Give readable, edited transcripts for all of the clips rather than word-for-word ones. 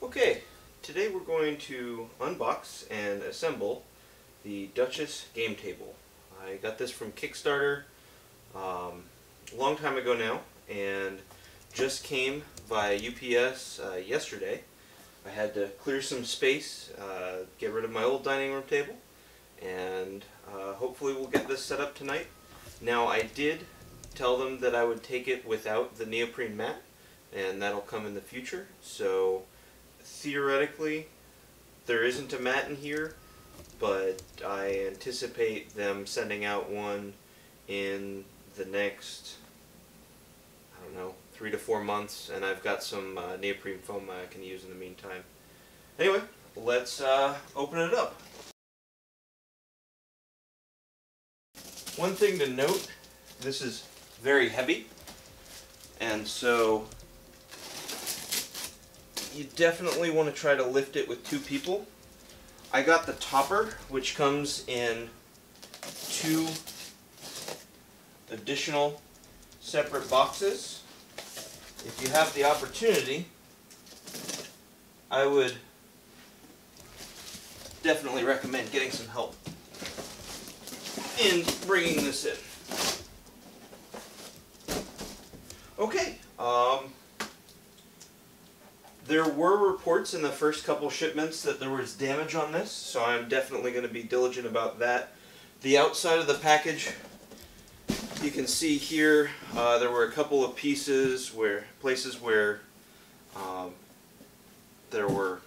Okay, today we're going to unbox and assemble the Duchess game table. I got this from Kickstarter a long time ago now, and just came by UPS yesterday. I had to clear some space, get rid of my old dining room table, and hopefully we'll get this set up tonight. Now, I did tell them that I would take it without the neoprene mat, and that'll come in the future. So theoretically, there isn't a mat in here, but I anticipate them sending out one in the next, I don't know, 3 to 4 months, and I've got some neoprene foam I can use in the meantime. Anyway, let's open it up. One thing to note, this is very heavy, and so you definitely want to try to lift it with 2 people. I got the topper, which comes in 2 additional separate boxes. If you have the opportunity, I would definitely recommend getting some help in bringing this in. Okay, there were reports in the first couple shipments that there was damage on this, so I'm definitely going to be diligent about that. The outside of the package, you can see here, there were a couple of places where there were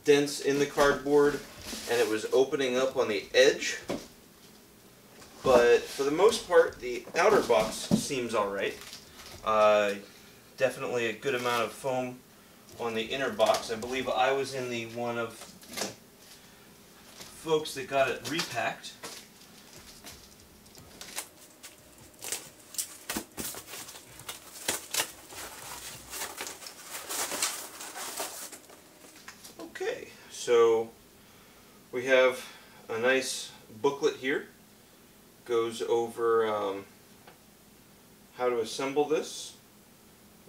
dents in the cardboard, and it was opening up on the edge. But for the most part, the outer box seems alright. Definitely a good amount of foam on the inner box. I believe I was in the one of folks that got it repacked. Okay, so we have a nice booklet here. Goes over how to assemble this.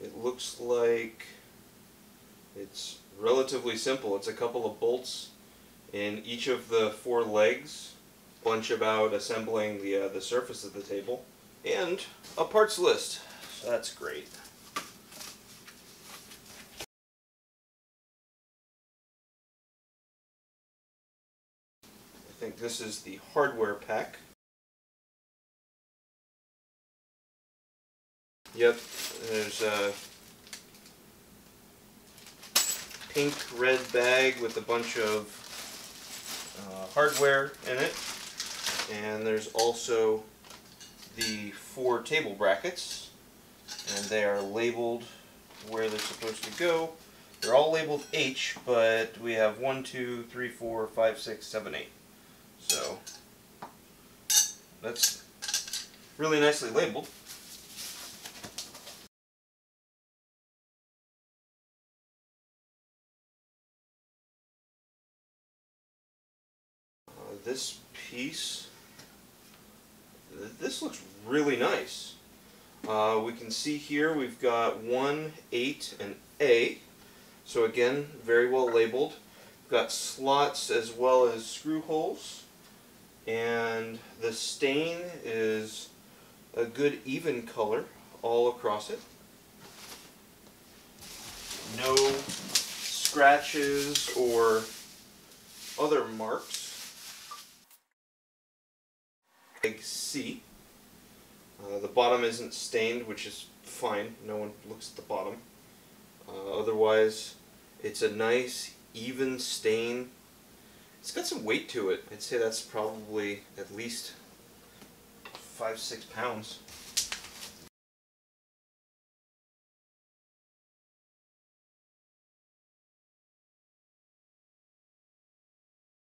It looks like it's relatively simple. It's a couple of bolts in each of the 4 legs, bunch about assembling the surface of the table, and a parts list. So that's great. I think this is the hardware pack. Yep, there's a pink red bag with a bunch of hardware in it, and there's also the 4 table brackets, and they are labeled where they're supposed to go. They're all labeled H, but we have 1, 2, 3, 4, 5, 6, 7, 8. So that's really nicely labeled. This piece, this looks really nice. We can see here we've got 1, 8, and A. So again, very well labeled. We've got slots as well as screw holes. And the stain is a good even color all across it. No scratches or other marks. C. The bottom isn't stained, which is fine. No one looks at the bottom. Otherwise, it's a nice, even stain. It's got some weight to it. I'd say that's probably at least 5-6 pounds.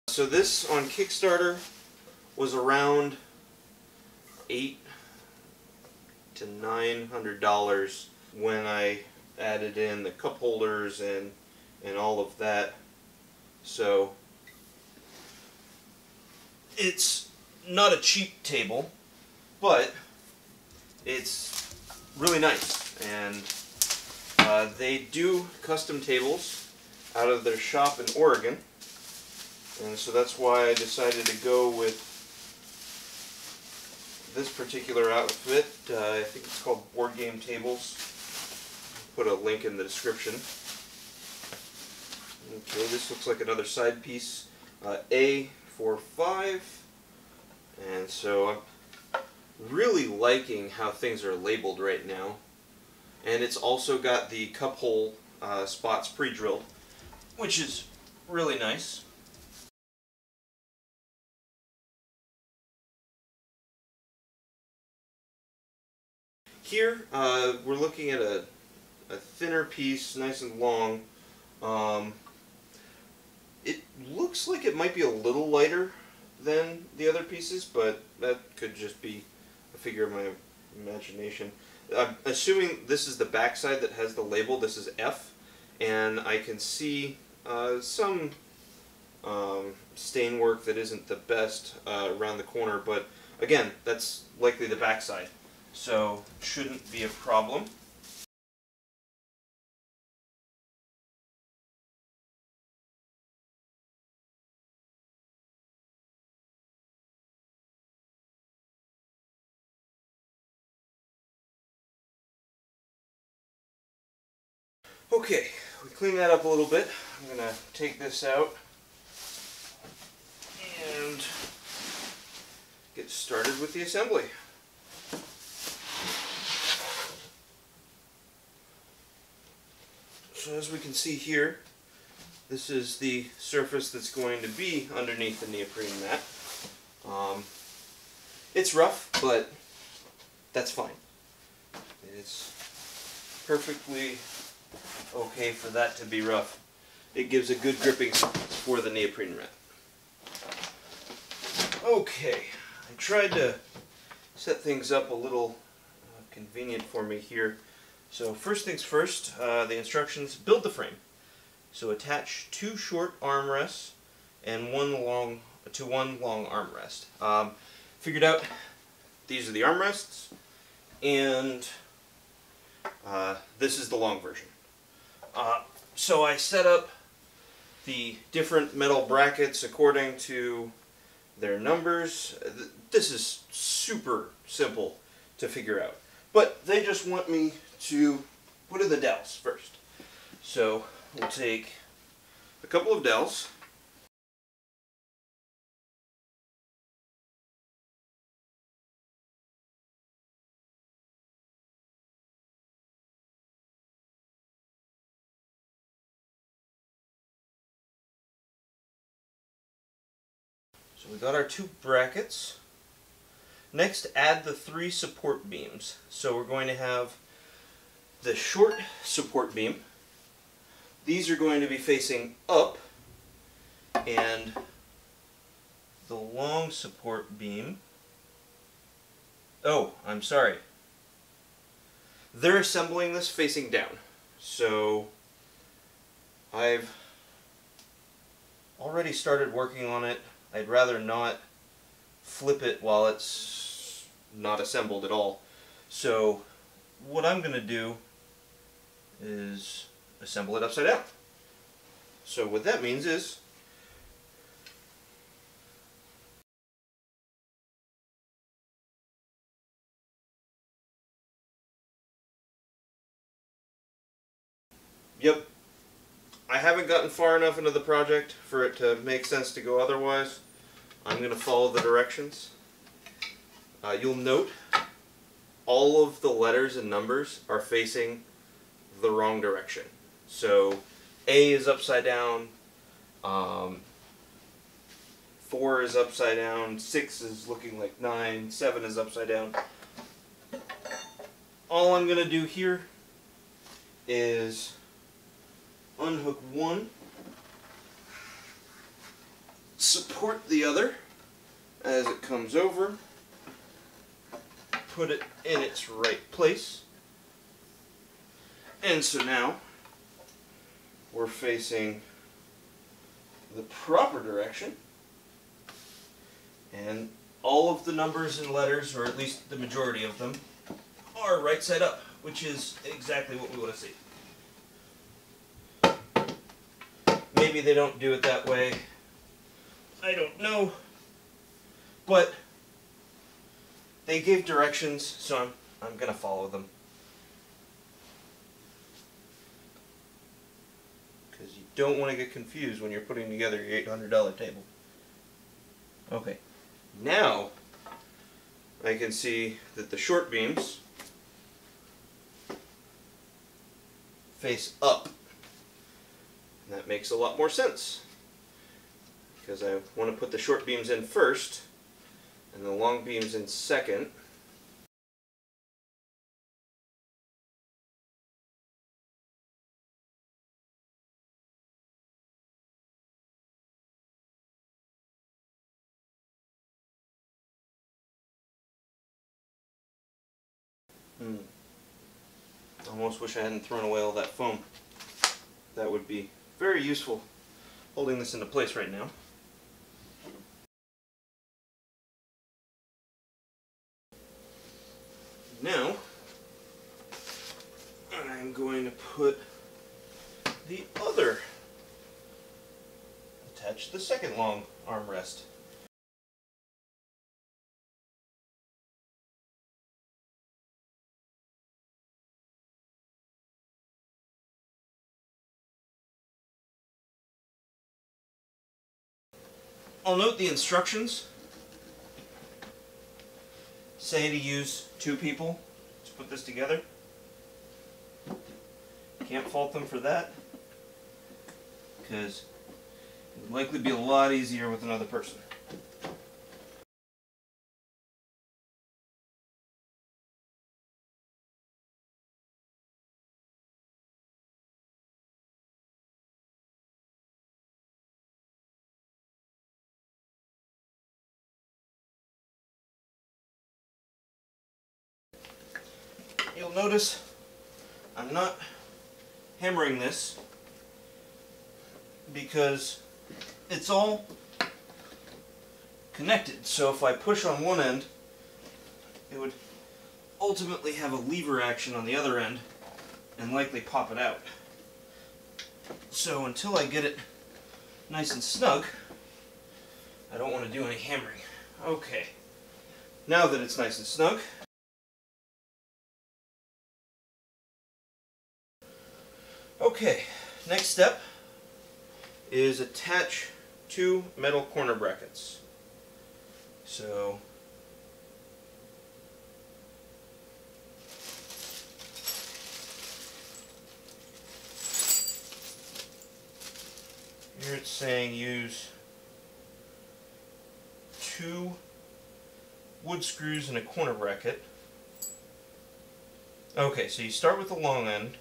So this on Kickstarter was around $800 to $900 when I added in the cup holders and all of that. So it's not a cheap table, but it's really nice, and they do custom tables out of their shop in Oregon. And so that's why I decided to go with this particular outfit. I think it's called Board Game Tables. Put a link in the description. Okay, this looks like another side piece. A45. And so I'm really liking how things are labeled right now. And it's also got the cup hole spots pre-drilled, which is really nice. Here, we're looking at a thinner piece, nice and long. It looks like it might be a little lighter than the other pieces, but that could just be a figure of my imagination. I'm assuming this is the back side that has the label. This is F, and I can see some stain work that isn't the best around the corner, but again, that's likely the back side, so shouldn't be a problem. Okay, we clean that up a little bit. I'm going to take this out and get started with the assembly. So as we can see here, this is the surface that's going to be underneath the neoprene mat. It's rough, but that's fine. It's perfectly okay for that to be rough. It gives a good gripping surface for the neoprene mat. Okay, I tried to set things up a little convenient for me here. So first things first, the instructions: build the frame. So attach 2 short armrests and one long armrest. Figured out these are the armrests, and this is the long version. So I set up the different metal brackets according to their numbers. This is super simple to figure out, but they just want me to put in the dowels first. So we'll take a couple of dowels. So we got our 2 brackets. Next, add the 3 support beams. So we're going to have the short support beam. These are going to be facing up, and the long support beam, oh, I'm sorry, they're assembling this facing down. So I've already started working on it. I'd rather not flip it while it's not assembled at all. So what I'm going to do is assemble it upside down. So what that means is yep, I haven't gotten far enough into the project for it to make sense to go otherwise. I'm going to follow the directions. You'll note all of the letters and numbers are facing the wrong direction. So A is upside down, 4 is upside down, 6 is looking like 9, 7 is upside down. All I'm going to do here is unhook one, support the other as it comes over, put it in its right place, and so now we're facing the proper direction, and all of the numbers and letters, or at least the majority of them, are right side up, which is exactly what we want to see. Maybe they don't do it that way. I don't know. But they gave directions, so I'm gonna follow them. Because you don't want to get confused when you're putting together your $800 table. Okay, now I can see that the short beams face up. And that makes a lot more sense, because I want to put the short beams in first and the long beams in second. Almost wish I hadn't thrown away all that foam. That would be very useful holding this into place right now. Now, I'm going to put the other, attach the second long armrest. I'll note the instructions say to use 2 people to put this together. Can't fault them for that, because it would likely be a lot easier with another person. You'll notice I'm not hammering this because it's all connected. So if I push on one end, it would ultimately have a lever action on the other end and likely pop it out. So until I get it nice and snug, I don't want to do any hammering. Okay, now that it's nice and snug, okay, next step is attach 2 metal corner brackets. So here it's saying use 2 wood screws and a corner bracket. Okay, so you start with the long end,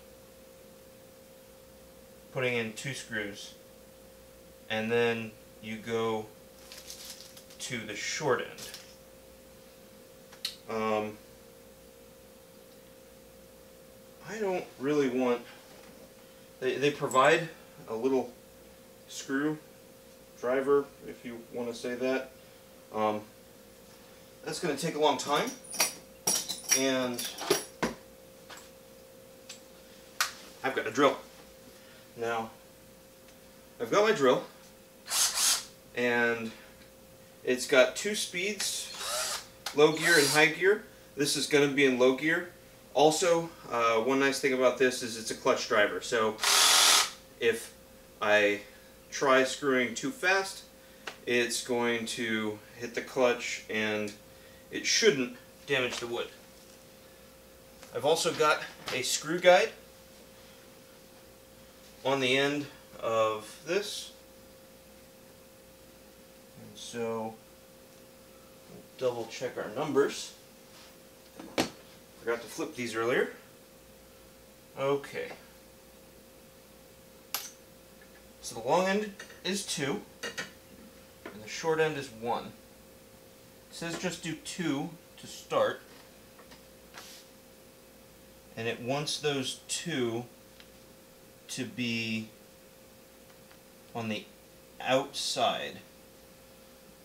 putting in 2 screws, and then you go to the short end. I don't really want, they provide a little screw driver, if you want to say that. That's going to take a long time, and I've got a drill. Now, I've got my drill, and it's got 2 speeds, low gear and high gear. This is going to be in low gear. Also, one nice thing about this is it's a clutch driver, so if I try screwing too fast, it's going to hit the clutch and it shouldn't damage the wood. I've also got a screw guide on the end of this, and so we'll double check our numbers. Forgot to flip these earlier. Okay, so the long end is 2 and the short end is 1. It says just do 2 to start, and it wants those 2 to be on the outside.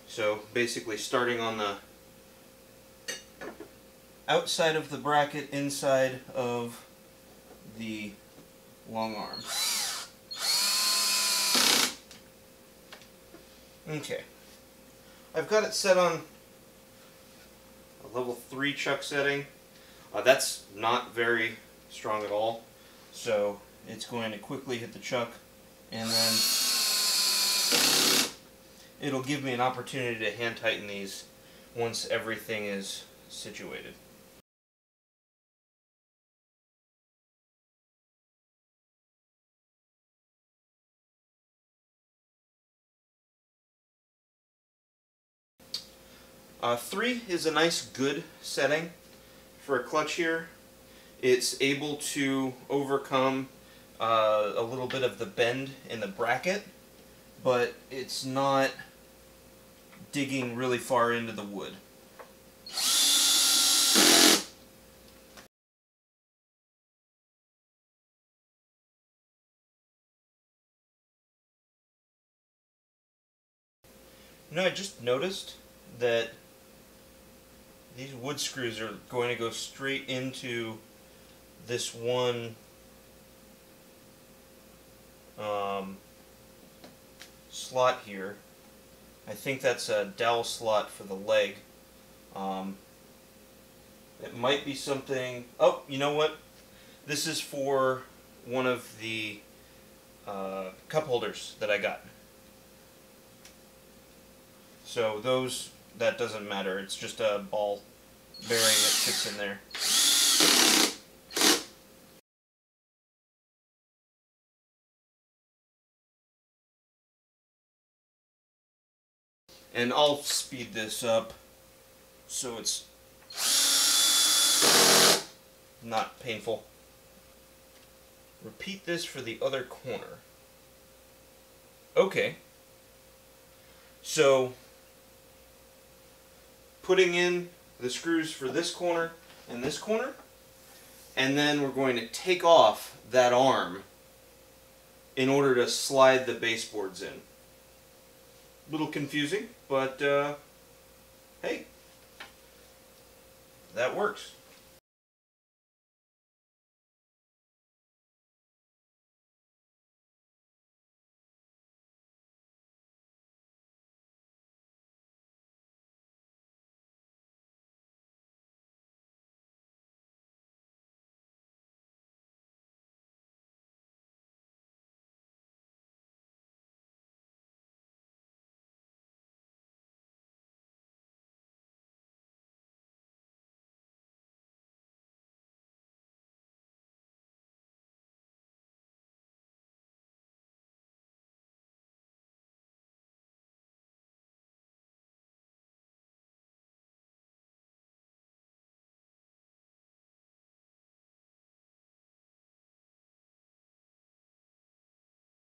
So basically starting on the outside of the bracket, inside of the long arm. Okay. I've got it set on a level 3 chuck setting. That's not very strong at all. So it's going to quickly hit the chuck, and then it'll give me an opportunity to hand tighten these once everything is situated. Three is a nice good setting for a clutch here. It's able to overcome a little bit of the bend in the bracket, but it's not digging really far into the wood. You know, I just noticed that these wood screws are going to go straight into this one slot here. I think that's a dowel slot for the leg. It might be something... Oh, you know what? This is for one of the cup holders that I got. So those, that doesn't matter. It's just a ball bearing that fits in there. And I'll speed this up so it's not painful. Repeat this for the other corner. Okay. So, putting in the screws for this corner and this corner, and then we're going to take off that arm in order to slide the baseboards in. A little confusing, but hey, that works.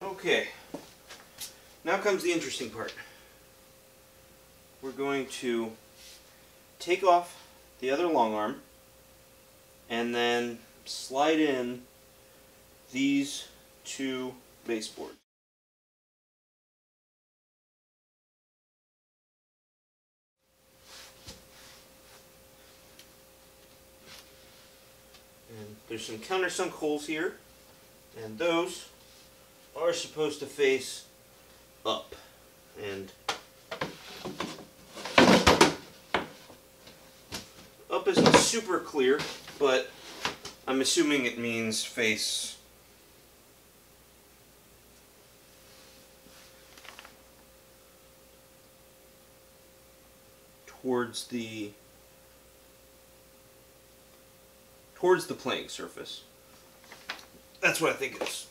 Okay, now comes the interesting part. We're going to take off the other long arm and then slide in these two baseboards. And there's some countersunk holes here, and those are supposed to face up. And up isn't super clear, but I'm assuming it means face towards the playing surface. That's what I think it is.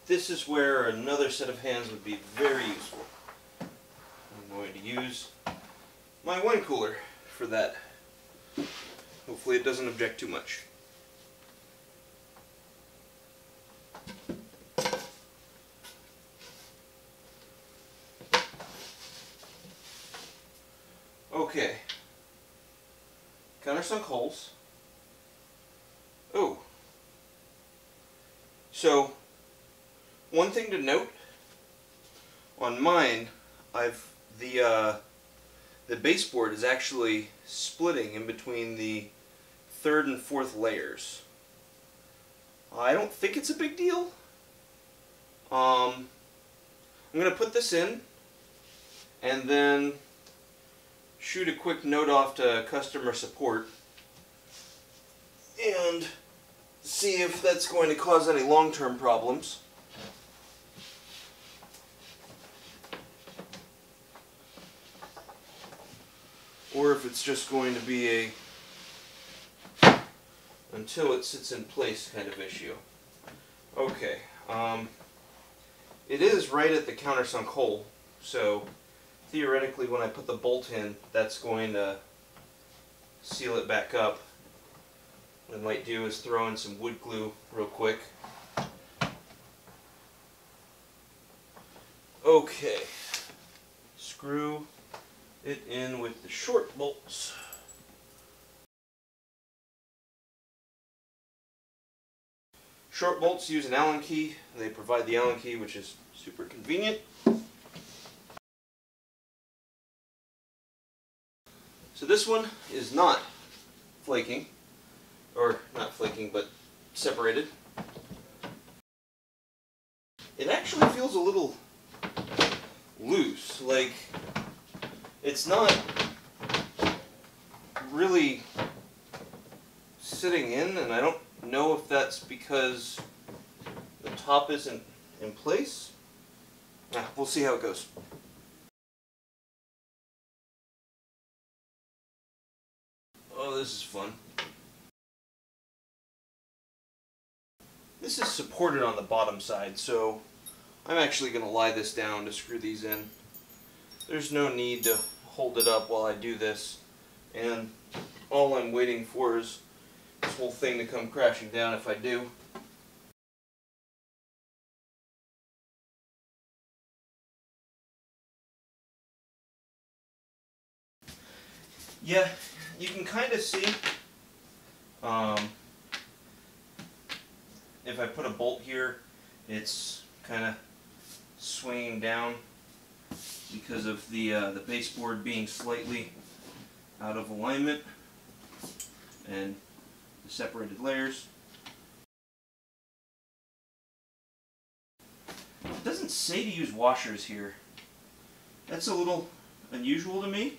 This is where another set of hands would be very useful. I'm going to use my wine cooler for that. Hopefully it doesn't object too much. Okay. Countersunk holes. Oh. So, one thing to note, on mine, the baseboard is actually splitting in between the third and fourth layers. I don't think it's a big deal. I'm going to put this in and then shoot a quick note off to customer support and see if that's going to cause any long-term problems. Or if it's just going to be a until it sits in place kind of issue. Okay, it is right at the countersunk hole, so theoretically when I put the bolt in, that's going to seal it back up. What I might do is throw in some wood glue real quick. Okay, screw it in with the short bolts. Short bolts use an Allen key. They provide the Allen key, which is super convenient. So this one is not flaking, or not flaking, but separated. It actually feels a little loose, like it's not really sitting in, and I don't know if that's because the top isn't in place. We'll see how it goes. Oh, this is fun. This is supported on the bottom side, so I'm actually going to lie this down to screw these in. There's no need to hold it up while I do this, and all I'm waiting for is this whole thing to come crashing down if I do. Yeah, you can kind of see if I put a bolt here, it's kind of swinging down because of the baseboard being slightly out of alignment and the separated layers. It doesn't say to use washers here. That's a little unusual to me,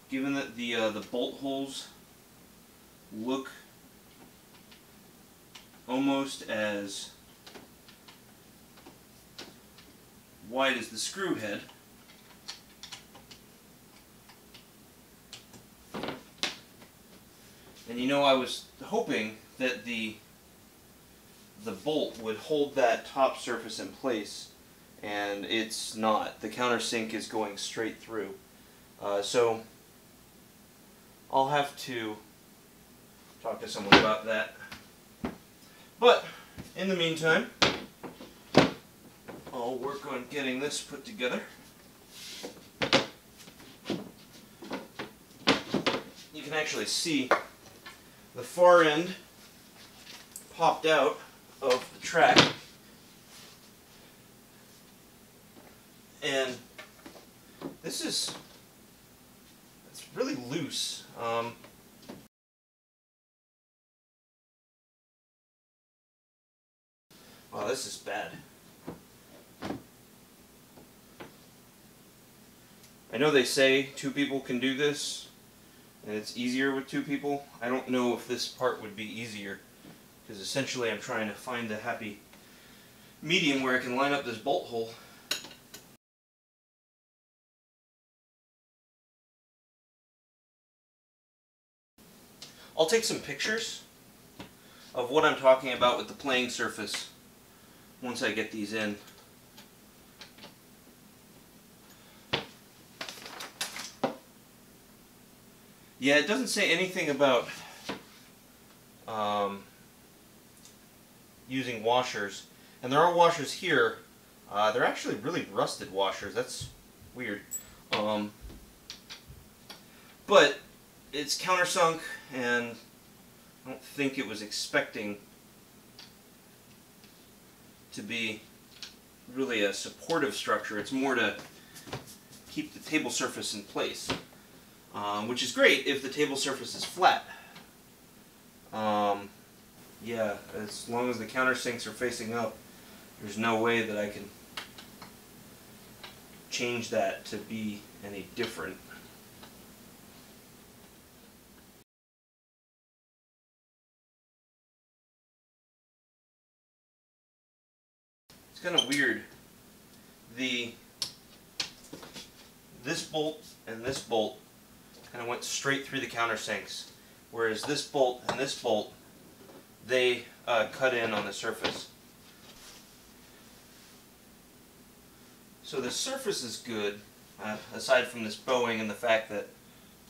given that the bolt holes look almost as wide as the screw head. And you know, I was hoping that the bolt would hold that top surface in place, and it's not. The countersink is going straight through. So I'll have to talk to someone about that. But in the meantime, I'll work on getting this put together. You can actually see the far end popped out of the track, and this is, it's really loose. Wow, this is bad. I know they say 2 people can do this, and it's easier with 2 people. I don't know if this part would be easier, because essentially I'm trying to find the happy medium where I can line up this bolt hole. I'll take some pictures of what I'm talking about with the playing surface once I get these in. Yeah, it doesn't say anything about using washers, and there are washers here. They're actually really rusted washers. That's weird. But it's countersunk, and I don't think it was expecting to be really a supportive structure. It's more to keep the table surface in place, which is great if the table surface is flat. Yeah, as long as the countersinks are facing up, there's no way that I can change that to be any different. It's kind of weird. This bolt and this bolt kind of went straight through the countersinks, whereas this bolt and this bolt, they cut in on the surface. So the surface is good, aside from this bowing and the fact that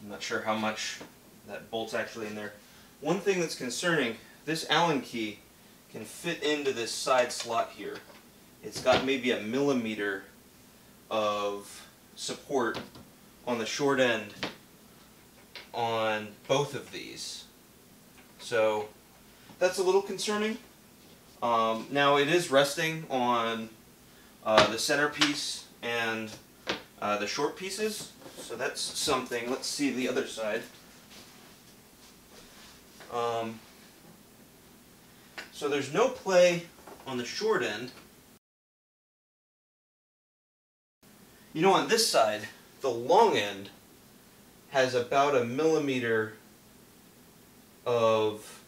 I'm not sure how much that bolt's actually in there. One thing that's concerning, this Allen key can fit into this side slot here. It's got maybe a millimeter of support on the short end on both of these. So that's a little concerning. Now it is resting on the centerpiece and the short pieces, so that's something. Let's see the other side. So there's no play on the short end. You know, on this side, the long end has about a millimeter of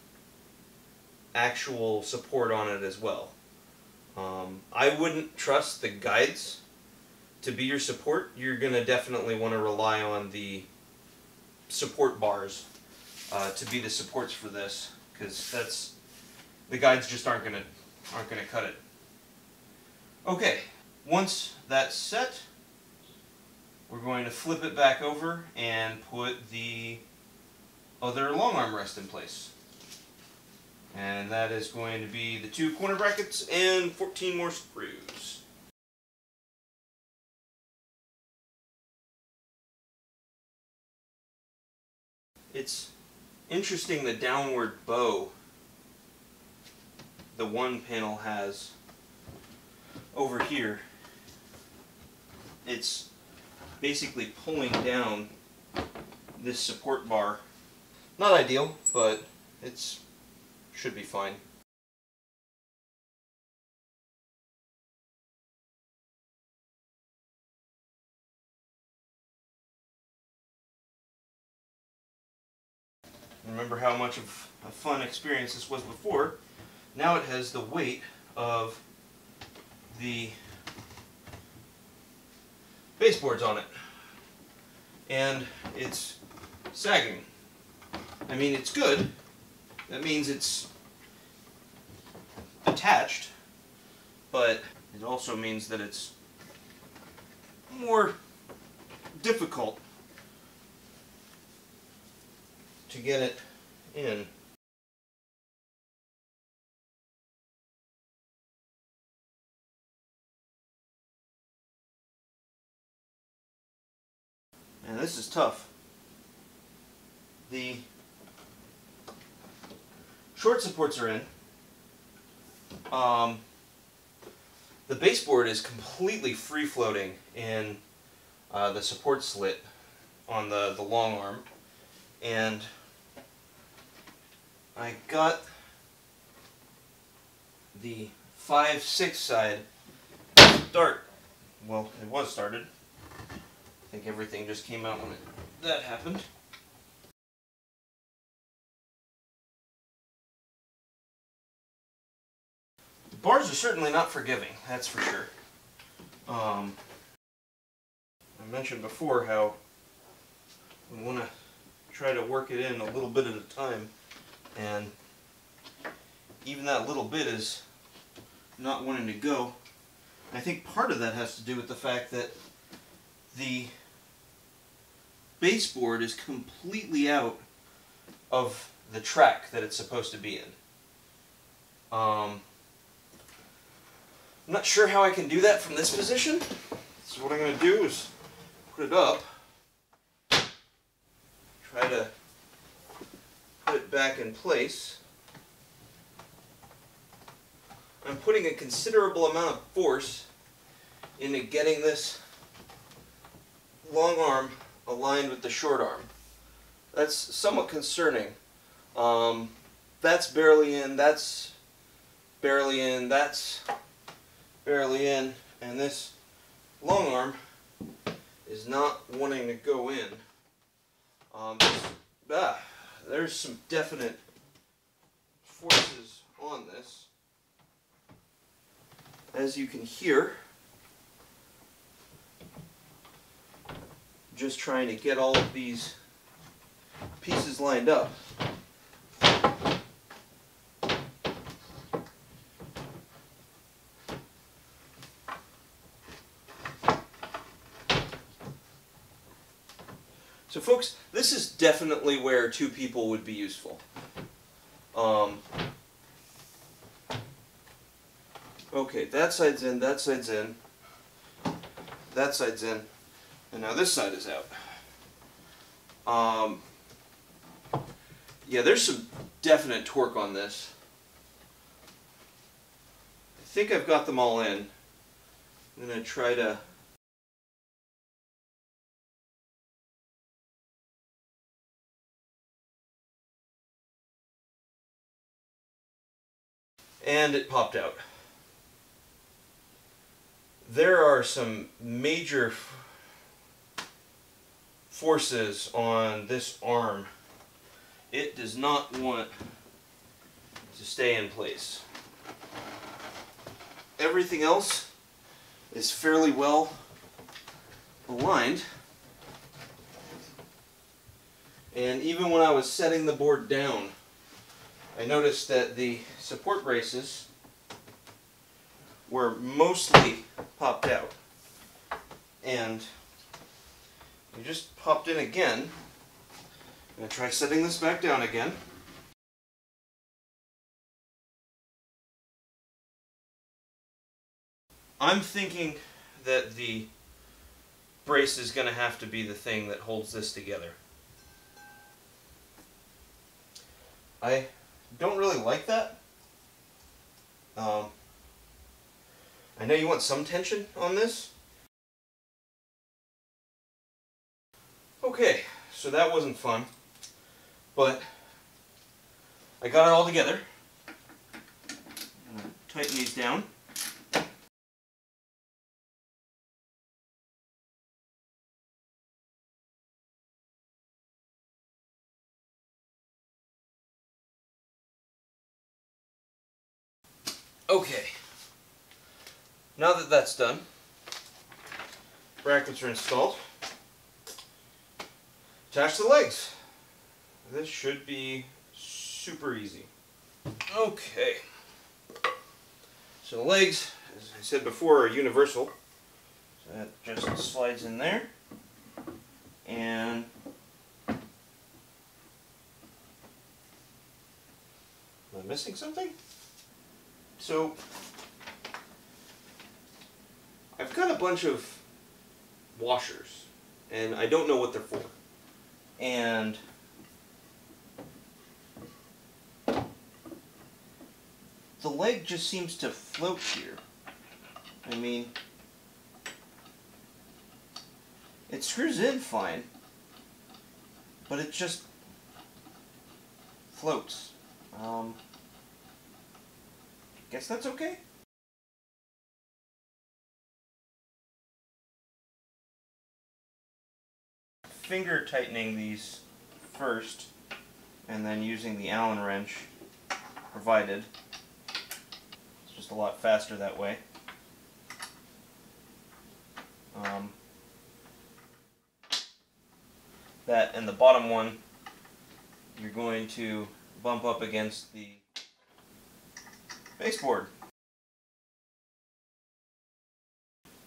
actual support on it as well. I wouldn't trust the guides to be your support. You're going to definitely want to rely on the support bars to be the supports for this, because the guides just aren't going to cut it. Okay, once that's set, we're going to flip it back over and put the other long arm rest in place. And that is going to be the 2 corner brackets and 14 more screws. It's interesting the downward bow the one panel has over here. It's basically pulling down this support bar. Not ideal, but it's should be fine. Remember how much of a fun experience this was before. Now it has the weight of the baseboards on it. And it's sagging. I mean, it's good. That means it's attached, but it also means that it's more difficult to get it in. And this is tough. The short supports are in. The baseboard is completely free-floating in the support slit on the long arm, and I got the 5/6 side start. Well, it was started. I think everything just came out when that happened. The bars are certainly not forgiving, that's for sure. I mentioned before how we want to try to work it in a little bit at a time, and even that little bit is not wanting to go. And I think part of that has to do with the fact that the baseboard is completely out of the track that it's supposed to be in. I'm not sure how I can do that from this position, so what I'm going to do is put it up, try to put it back in place. I'm putting a considerable amount of force into getting this long arm aligned with the short arm. That's somewhat concerning. that's barely in, that's barely in, that's barely in, and this long arm is not wanting to go in. There's some definite forces on this. As you can hear, just trying to get all of these pieces lined up. So folks, this is definitely where two people would be useful. Okay, that side's in, that side's in, that side's in, and now this side is out. Yeah, there's some definite torque on this. I think I've got them all in. I'm going to try to... And it popped out. There are some major forces on this arm. It does not want to stay in place. Everything else is fairly well aligned. And even when I was setting the board down, I noticed that the support braces were mostly popped out. And they just popped in again. I'm going to try setting this back down again. I'm thinking that the brace is going to have to be the thing that holds this together. I don't really like that. I know you want some tension on this. Okay, so that wasn't fun, but I got it all together. I'm going to tighten these down. Okay, now that that's done, brackets are installed. Attach the legs. This should be super easy. Okay, so the legs, as I said before, are universal. So that just slides in there, and am I missing something? So, I've got a bunch of washers, and I don't know what they're for. And the leg just seems to float here. I mean, it screws in fine, but it just floats. Guess that's okay. Finger tightening these first, and then using the Allen wrench provided. It's just a lot faster that way. That and the bottom one, you're going to bump up against the baseboard.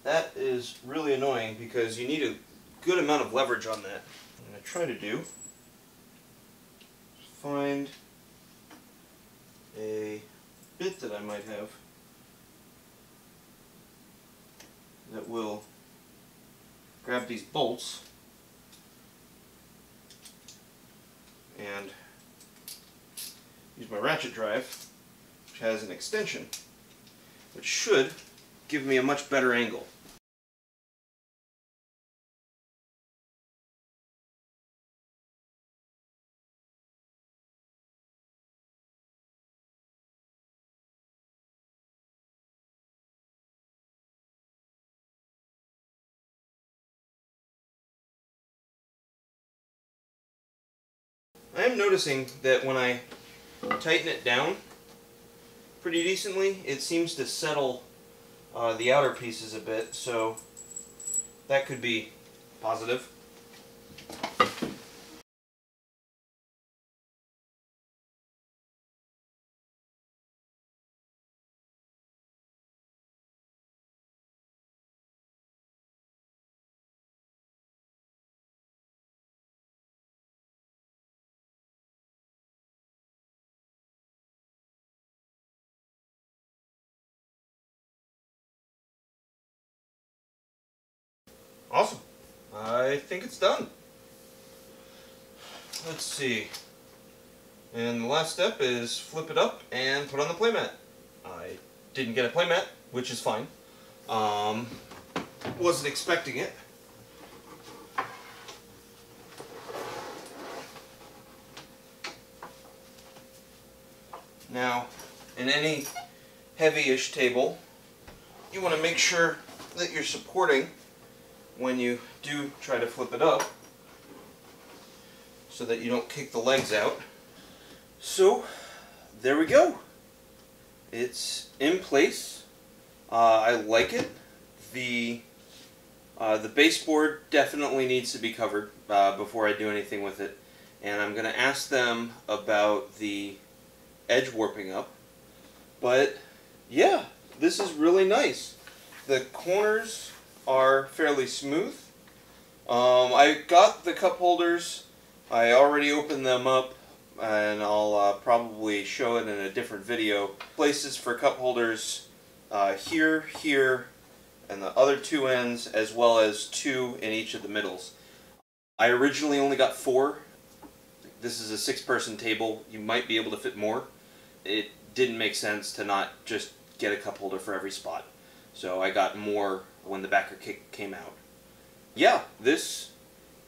That is really annoying because you need a good amount of leverage on that. What I'm going to try to do is find a bit that I might have that will grab these bolts and use my ratchet drive, which has an extension, which should give me a much better angle. I am noticing that when I tighten it down pretty decently, it seems to settle the outer pieces a bit, so that could be positive. Awesome. I think it's done. Let's see. And the last step is flip it up and put on the playmat. I didn't get a playmat, which is fine. Wasn't expecting it. Now, in any heavy-ish table, you want to make sure that you're supporting when you do try to flip it up, so that you don't kick the legs out. So, there we go. It's in place. I like it. The baseboard definitely needs to be covered before I do anything with it. And I'm going to ask them about the edge warping up. But, yeah, this is really nice. The corners are fairly smooth. I got the cup holders. I already opened them up, and I'll probably show it in a different video. Places for cup holders here, here, and the other two ends, as well as 2 in each of the middles. I originally only got 4. This is a 6-person table. You might be able to fit more. It didn't make sense to not just get a cup holder for every spot. So I got more when the backer kick came out. Yeah, this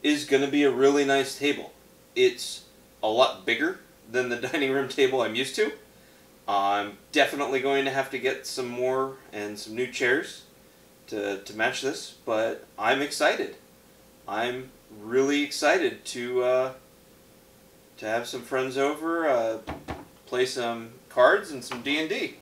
is going to be a really nice table. It's a lot bigger than the dining room table I'm used to. I'm definitely going to have to get some more and some new chairs to match this, but I'm excited. I'm really excited to have some friends over, play some cards and some D&D.